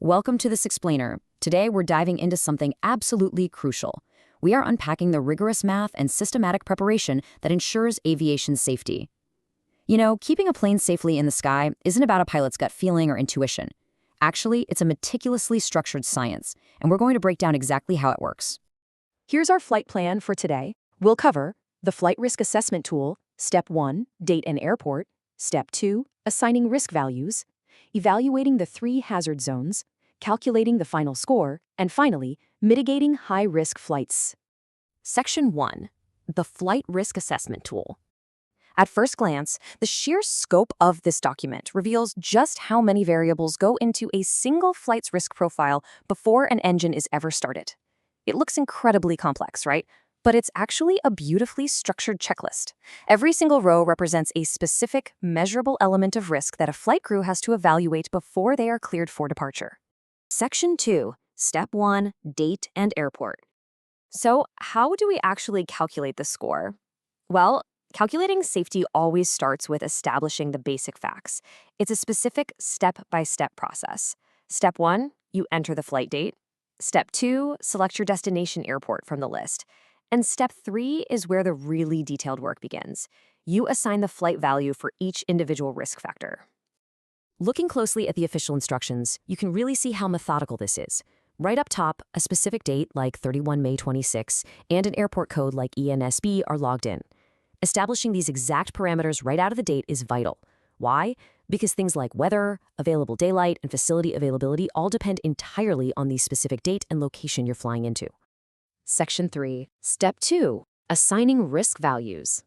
Welcome to this explainer. Today we're diving into something absolutely crucial. We are unpacking the rigorous math and systematic preparation that ensures aviation safety. You know, keeping a plane safely in the sky isn't about a pilot's gut feeling or intuition. Actually, it's a meticulously structured science, and we're going to break down exactly how it works. Here's our flight plan for today. We'll cover the Flight Risk Assessment Tool, Step 1, Date and Airport, Step 2, Assigning Risk Values, evaluating the 3 hazard zones, calculating the final score, and finally, mitigating high-risk flights. Section 1. The Flight Risk Assessment Tool. At first glance, the sheer scope of this document reveals just how many variables go into a single flight's risk profile before an engine is ever started. It looks incredibly complex, right? But it's actually a beautifully structured checklist. Every single row represents a specific, measurable element of risk that a flight crew has to evaluate before they are cleared for departure. Section 2. Step 1. Date and Airport. So, how do we actually calculate the score? Well, calculating safety always starts with establishing the basic facts. It's a specific step-by-step process. Step 1, you enter the flight date. Step 2, select your destination airport from the list. And Step 3 is where the really detailed work begins. You assign the flight value for each individual risk factor. Looking closely at the official instructions, you can really see how methodical this is. Right up top, a specific date like 31 May 26 and an airport code like ENSB are logged in. Establishing these exact parameters right out of the date is vital. Why? Because things like weather, available daylight, and facility availability all depend entirely on the specific date and location you're flying into. Section 3. Step 2. Assigning risk values.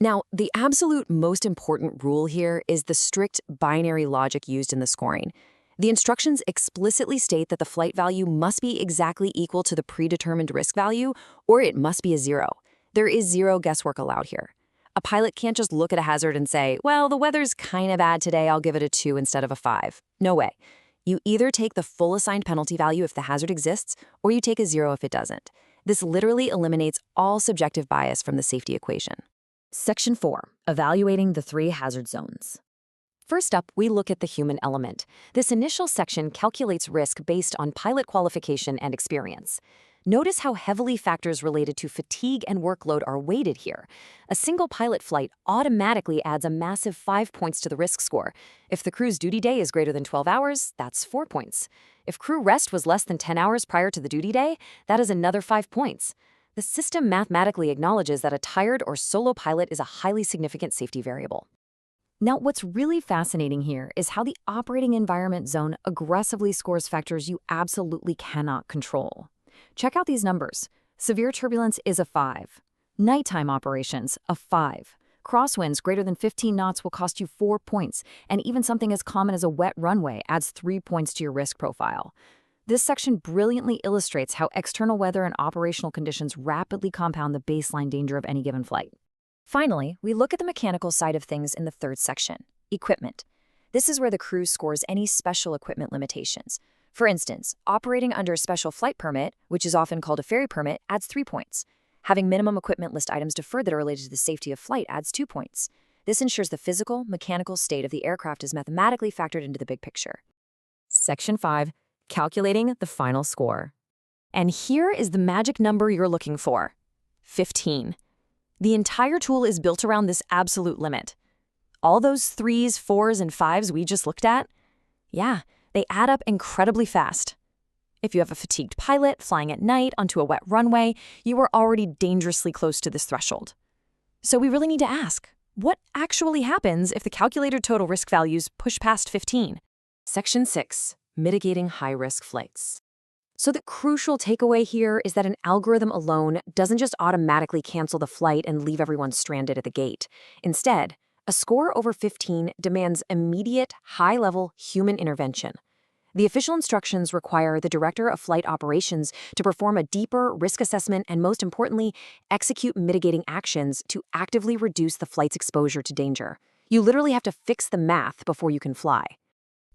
Now, the absolute most important rule here is the strict binary logic used in the scoring. The instructions explicitly state that the flight value must be exactly equal to the predetermined risk value, or it must be a 0. There is zero guesswork allowed here. A pilot can't just look at a hazard and say, well, the weather's kind of bad today, I'll give it a 2 instead of a 5. No way. You either take the full assigned penalty value if the hazard exists, or you take a 0 if it doesn't. This literally eliminates all subjective bias from the safety equation. Section 4. Evaluating the 3 hazard zones. First up, we look at the human element. This initial section calculates risk based on pilot qualification and experience. Notice how heavily factors related to fatigue and workload are weighted here. A single pilot flight automatically adds a massive 5 points to the risk score. If the crew's duty day is greater than 12 hours, that's 4 points. If crew rest was less than 10 hours prior to the duty day, that is another 5 points. The system mathematically acknowledges that a tired or solo pilot is a highly significant safety variable. Now, what's really fascinating here is how the operating environment zone aggressively scores factors you absolutely cannot control. Check out these numbers. Severe turbulence is a 5. Nighttime operations, a 5. Crosswinds greater than 15 knots will cost you 4 points, and even something as common as a wet runway adds 3 points to your risk profile. This section brilliantly illustrates how external weather and operational conditions rapidly compound the baseline danger of any given flight. Finally, we look at the mechanical side of things in the third section, equipment. This is where the crew scores any special equipment limitations. For instance, operating under a special flight permit, which is often called a ferry permit, adds 3 points. Having minimum equipment list items deferred that are related to the safety of flight adds 2 points. This ensures the physical, mechanical state of the aircraft is mathematically factored into the big picture. Section 5. Calculating the final score. And here is the magic number you're looking for: 15. The entire tool is built around this absolute limit. All those 3s, 4s, and 5s we just looked at, yeah, they add up incredibly fast. If you have a fatigued pilot flying at night onto a wet runway, you are already dangerously close to this threshold. So we really need to ask, what actually happens if the calculated total risk values push past 15? Section 6. Mitigating high-risk flights. So the crucial takeaway here is that an algorithm alone doesn't just automatically cancel the flight and leave everyone stranded at the gate. Instead, a score over 15 demands immediate, high-level human intervention. The official instructions require the Director of Flight Operations to perform a deeper risk assessment and, most importantly, execute mitigating actions to actively reduce the flight's exposure to danger. You literally have to fix the math before you can fly.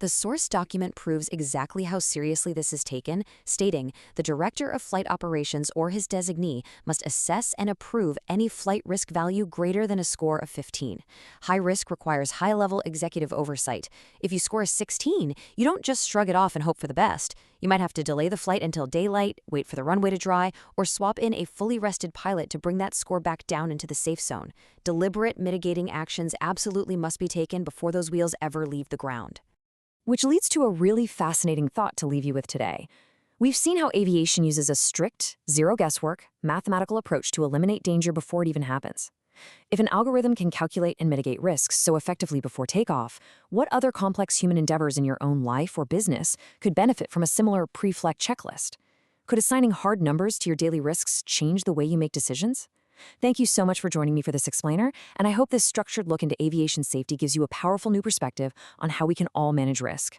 The source document proves exactly how seriously this is taken, stating the Director of Flight Operations or his designee must assess and approve any flight risk value greater than a score of 15. High risk requires high-level executive oversight. If you score a 16, you don't just shrug it off and hope for the best. You might have to delay the flight until daylight, wait for the runway to dry, or swap in a fully rested pilot to bring that score back down into the safe zone. Deliberate mitigating actions absolutely must be taken before those wheels ever leave the ground. Which leads to a really fascinating thought to leave you with today. We've seen how aviation uses a strict, zero guesswork, mathematical approach to eliminate danger before it even happens. If an algorithm can calculate and mitigate risks so effectively before takeoff, what other complex human endeavors in your own life or business could benefit from a similar pre-flight checklist? Could assigning hard numbers to your daily risks change the way you make decisions? Thank you so much for joining me for this explainer, and I hope this structured look into aviation safety gives you a powerful new perspective on how we can all manage risk.